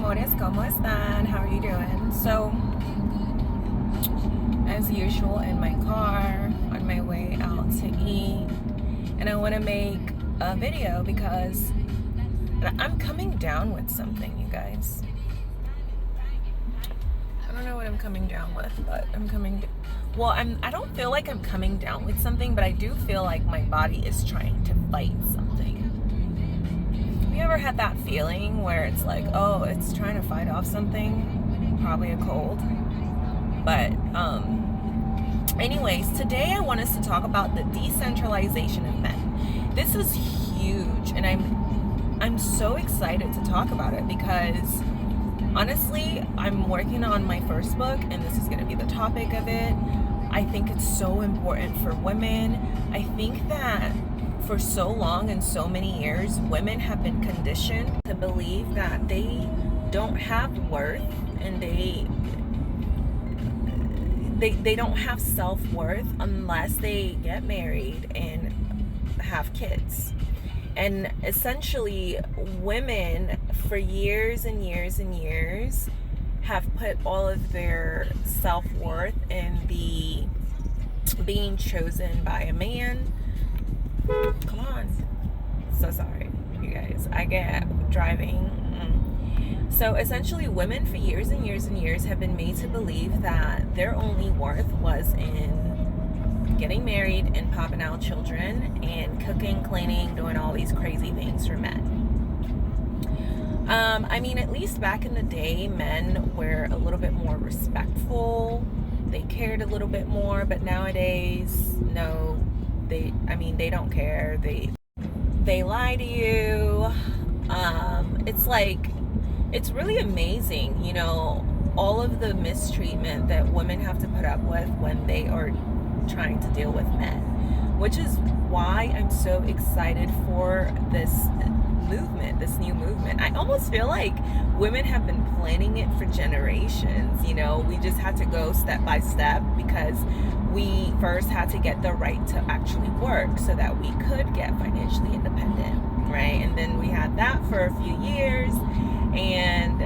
amores, ¿cómo están? How are you doing? So, as usual, in my car, on my way out to eat, and I want to make a video because I'm coming down with something, you guys. I don't know what I'm coming down with, but I'm coming well, I don't feel like I'm coming down with something, but I do feel like my body is trying to fight something. Have you ever had that feeling where it's like, oh, it's trying to fight off something? Probably a cold. But anyways, today I want us to talk about the decentralization of men. This is huge, and I'm so excited to talk about it because honestly, I'm working on my first book, and this is going to be the topic of it. I think it's so important for women. I think that for so long and so many years, women have been conditioned to believe that they don't have worth, and they don't have self-worth unless they get married and have kids. And essentially, women for years and years and years have put all of their self-worth in the being chosen by a man. Come on. So sorry, you guys. I get driving. So essentially, women for years and years and years have been made to believe that their only worth was in getting married and popping out children and cooking, cleaning, doing all these crazy things for men. I mean, at least back in the day, men were a little bit more respectful. They cared a little bit more, but nowadays, no, they don't care. They lie to you. It's really amazing, you know, all of the mistreatment that women have to put up with when they are trying to deal with men, which is why I'm so excited for this movement, this new movement. I almost feel like women have been planning it for generations. You know, we just had to go step by step because we first had to get the right to actually work so that we could get financially independent, right? And then we had that for a few years, and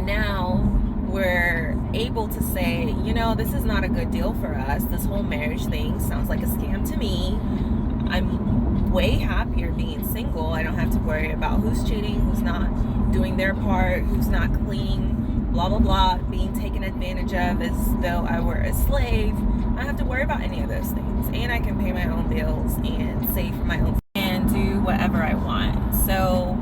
now we're able to say, you know, this is not a good deal for us. This whole marriage thing sounds like a scam to me. I'm way happier being single. I don't have to worry about who's cheating, who's not doing their part, who's not clean, blah, blah, blah, being taken advantage of as though I were a slave. I don't have to worry about any of those things. And I can pay my own bills and save for my own and do whatever I want. So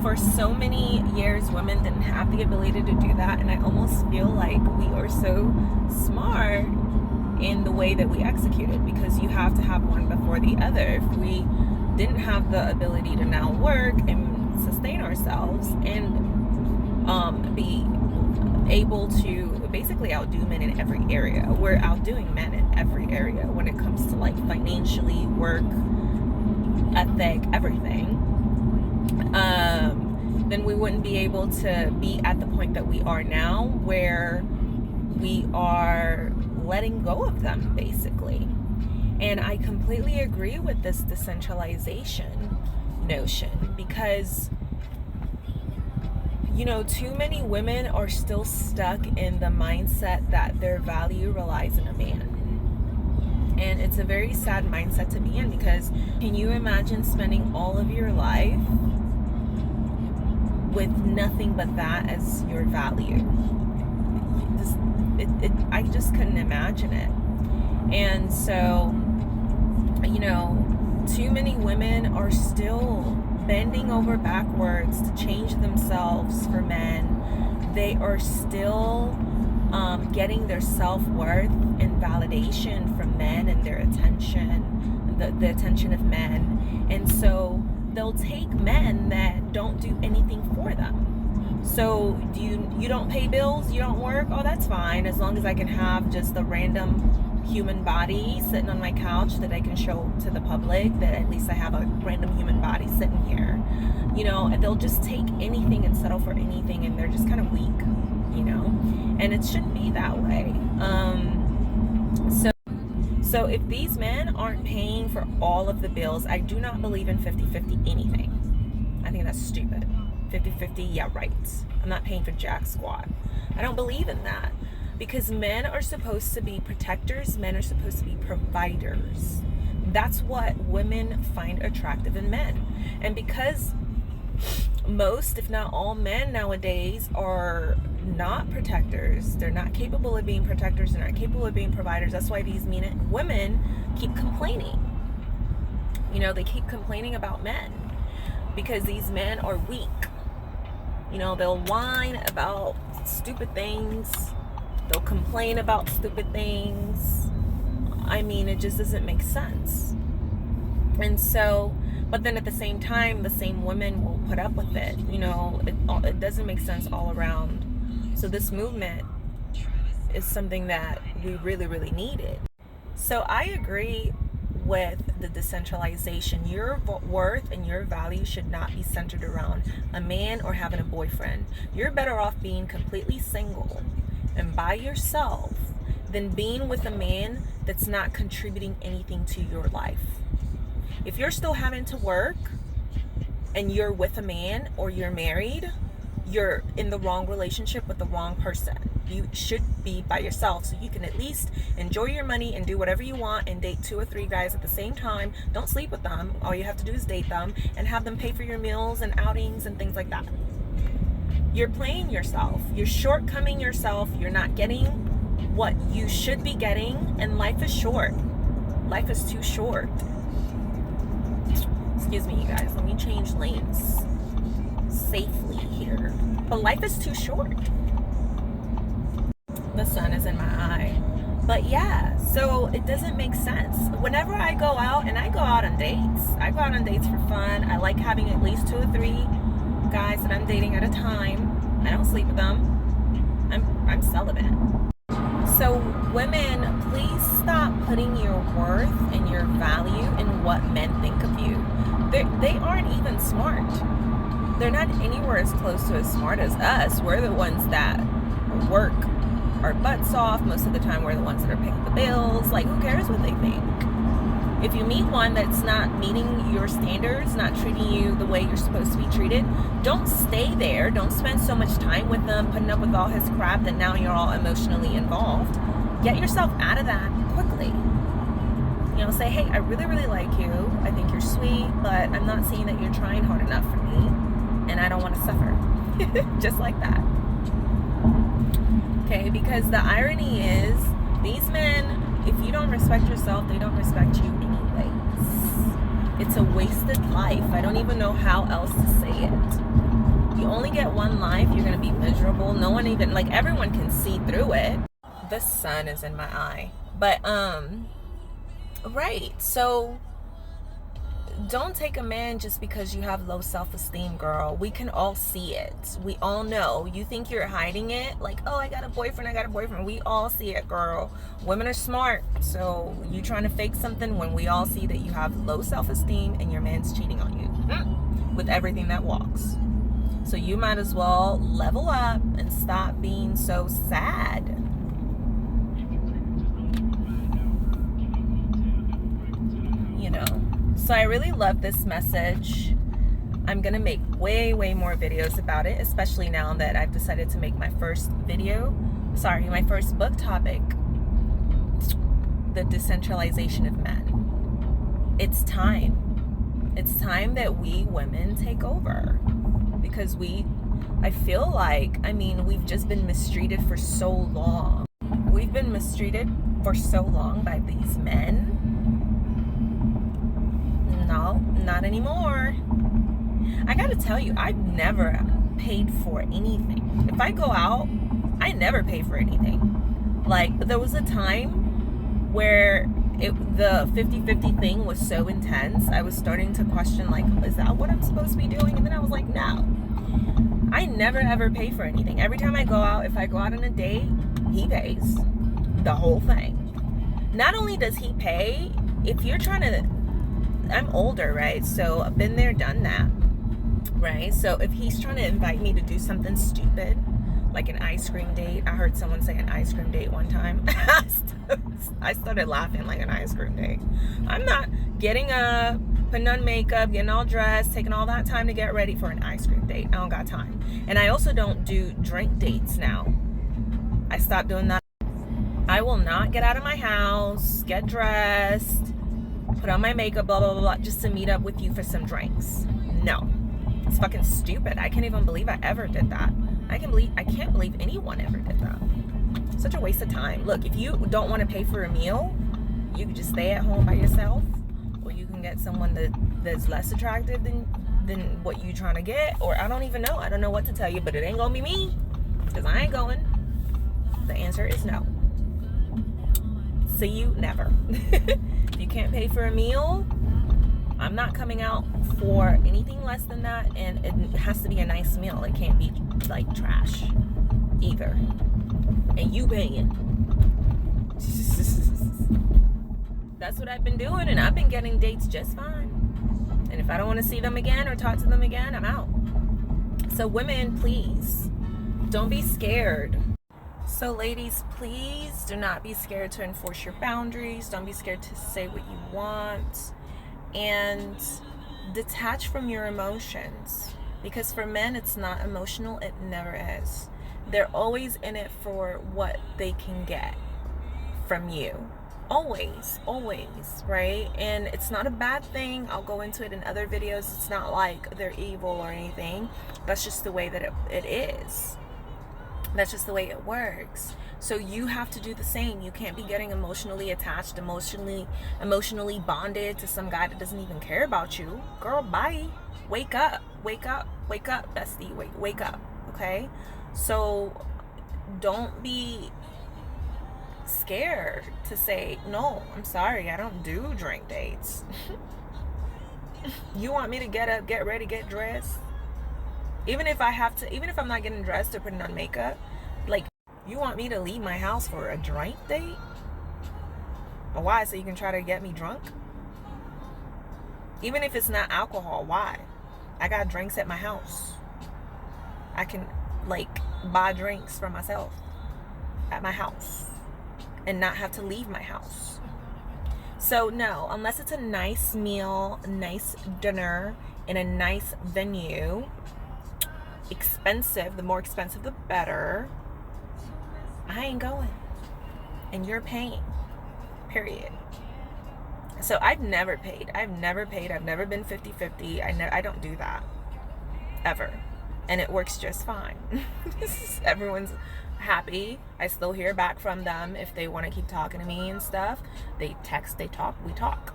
for so many years, women didn't have the ability to do that, and I almost feel like we are so smart in the way that we execute it, because you have to have one before the other. If we didn't have the ability to now work and sustain ourselves and be able to basically outdo men in every area, we're outdoing men in every area when it comes to like financially, work ethic, everything. Then we wouldn't be able to be at the point that we are now, where we are letting go of them, basically. And I completely agree with this decentralization notion because, you know, too many women are still stuck in the mindset that their value relies on a man. And it's a very sad mindset to be in, because can you imagine spending all of your life with nothing but that as your value? I just couldn't imagine it. And so, you know, too many women are still bending over backwards to change themselves for men. They are still getting their self-worth and validation from men and their attention, the attention of men. And so they'll take men that don't do anything for them. So you don't pay bills, you don't work, oh, that's fine, as long as I can have just a random human body sitting on my couch that I can show to the public that at least I have a random human body sitting here. You know, and they'll just take anything and settle for anything, and they're just kind of weak, you know, and it shouldn't be that way. So if these men aren't paying for all of the bills, I do not believe in 50-50 anything. I think that's stupid. 50-50, yeah, right. I'm not paying for jack squat. I don't believe in that, because men are supposed to be protectors. Men are supposed to be providers. That's what women find attractive in men. And because most, if not all, men nowadays are not protectors, they're not capable of being protectors, they're not capable of being providers, that's why these women keep complaining. You know, they keep complaining about men because these men are weak. You know, they'll whine about stupid things, they'll complain about stupid things. I mean, it just doesn't make sense. And so, but then at the same time, the same women will put up with it. You know, it doesn't make sense all around. So this movement is something that we really, really needed. So I agree with the decentralization. Your worth and your value should not be centered around a man or having a boyfriend. You're better off being completely single and by yourself than being with a man that's not contributing anything to your life. If you're still having to work and you're with a man or you're married, you're in the wrong relationship with the wrong person. You should be by yourself so you can at least enjoy your money and do whatever you want and date 2 or 3 guys at the same time. Don't sleep with them. All you have to do is date them and have them pay for your meals and outings and things like that. You're playing yourself. You're shortcoming yourself. You're not getting what you should be getting, and life is short. Life is too short. Excuse me, you guys. Let me change lanes safely here. But life is too short. The sun is in my eye. But yeah, so it doesn't make sense. Whenever I go out, and I go out on dates. I go out on dates for fun. I like having at least 2 or 3 guys that I'm dating at a time. I don't sleep with them. I'm celibate. So women, please stop putting your worth and your value in what men think of you. They aren't even smart. They're not anywhere as close to as smart as us. We're the ones that work our butts off. Most of the time we're the ones that are paying the bills. Like, who cares what they think? If you meet one that's not meeting your standards, not treating you the way you're supposed to be treated, don't stay there. Don't spend so much time with them, putting up with all his crap that now you're all emotionally involved. Get yourself out of that quickly. You know, say, hey, I really, really like you. I think you're sweet, but I'm not seeing that you're trying hard enough for me, and I don't want to suffer. Just like that. Okay, because the irony is, these men, if you don't respect yourself, they don't respect you anyways. It's a wasted life. I don't even know how else to say it. You only get one life. You're going to be miserable. No one even, like, everyone can see through it. The sun is in my eye. But, right. So, don't take a man just because you have low self-esteem, girl. We can all see it. We all know. You think you're hiding it? Like, oh, I got a boyfriend. We all see it, girl. Women are smart. So you trying to fake something when we all see that you have low self-esteem and your man's cheating on you with everything that walks. So you might as well level up and stop being so sad. You know. So I really love this message. I'm going to make way, way more videos about it, especially now that I've decided to make my first book topic, the decentralization of men. It's time. It's time that we women take over, because I feel like, we've just been mistreated for so long. We've been mistreated for so long by these men. No, not anymore. I gotta tell you, I've never paid for anything. If I go out, I never pay for anything. Like, there was a time where the 50-50 thing was so intense, I was starting to question, like, is that what I'm supposed to be doing? And then I was like, no. I never ever pay for anything. Every time I go out, if I go out on a date, he pays the whole thing. Not only does he pay, if you're trying to, I'm older, right? So I've been there, done that, right? So if he's trying to invite me to do something stupid, like an ice cream date. I heard someone say an ice cream date one time. I started laughing, like, an ice cream date. I'm not getting up, putting on makeup, getting all dressed, taking all that time to get ready for an ice cream date. I don't got time. And I also don't do drink dates now. I stopped doing that. I will not get out of my house, get dressed, put on my makeup, blah, blah, blah, blah, just to meet up with you for some drinks. No. It's fucking stupid. I can't even believe I ever did that. I can't believe anyone ever did that. Such a waste of time. Look, if you don't want to pay for a meal, you can just stay at home by yourself, or you can get someone that's less attractive than what you're trying to get, or I don't even know. I don't know what to tell you, but it ain't gonna be me, because I ain't going. The answer is no. See you never. If you can't pay for a meal, I'm not coming out for anything less than that, and it has to be a nice meal. It can't be like trash either. And you paying. That's what I've been doing, and I've been getting dates just fine. And if I don't want to see them again or talk to them again, I'm out. So women, please, don't be scared. So ladies, please do not be scared to enforce your boundaries. Don't be scared to say what you want. And detach from your emotions. Because for men, it's not emotional. It never is. They're always in it for what they can get from you. Always, right? And it's not a bad thing. I'll go into it in other videos. It's not like they're evil or anything. That's just the way that it is. That's just the way it works. So you have to do the same. You can't be getting emotionally attached, emotionally bonded to some guy that doesn't even care about you. Girl, bye. Wake up, bestie. Wake up, okay? So don't be scared to say, no, I'm sorry, I don't do drink dates. You want me to get up, get ready, get dressed? Even if I'm not getting dressed or putting on makeup, like, you want me to leave my house for a drink date? Why? So you can try to get me drunk? Even if it's not alcohol, why? I got drinks at my house. I can, like, buy drinks for myself at my house and not have to leave my house. So no, unless it's a nice meal, a nice dinner in a nice venue, expensive, the more expensive the better, I ain't going. And you're paying. Period. So I've never paid. I've never been 50-50. I don't do that. Ever. And it works just fine. Everyone's happy. I still hear back from them if they want to keep talking to me and stuff. They text, they talk, we talk.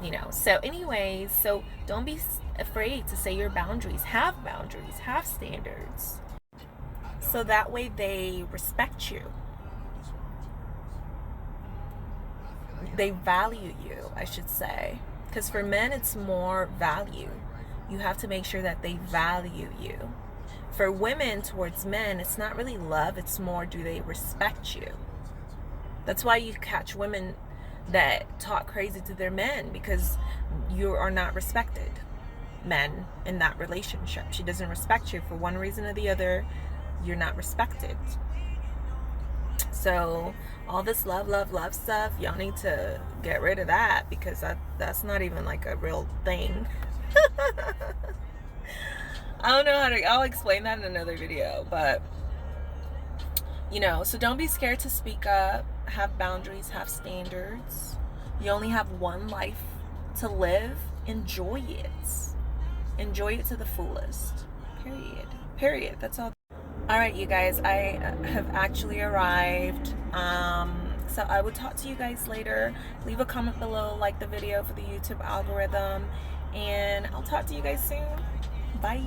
You know, so anyways, so don't be afraid to say your boundaries. Have standards. So that way they respect you. They value you, I should say. Because for men, it's more value. You have to make sure that they value you. For women towards men, it's not really love. It's more, do they respect you? That's why you catch women that talk crazy to their men, because you are not respected. Men in that relationship. She doesn't respect you for one reason or the other. You're not respected. So all this love stuff, y'all need to get rid of that, because that's not even like a real thing. I don't know how to, I'll explain that in another video, but you know, so don't be scared to speak up, have boundaries, have standards. You only have one life to live. Enjoy it. Enjoy it to the fullest. Period. That's all. Alright, you guys, I have actually arrived. So I will talk to you guys later. Leave a comment below, like the video for the YouTube algorithm, and I'll talk to you guys soon. Bye.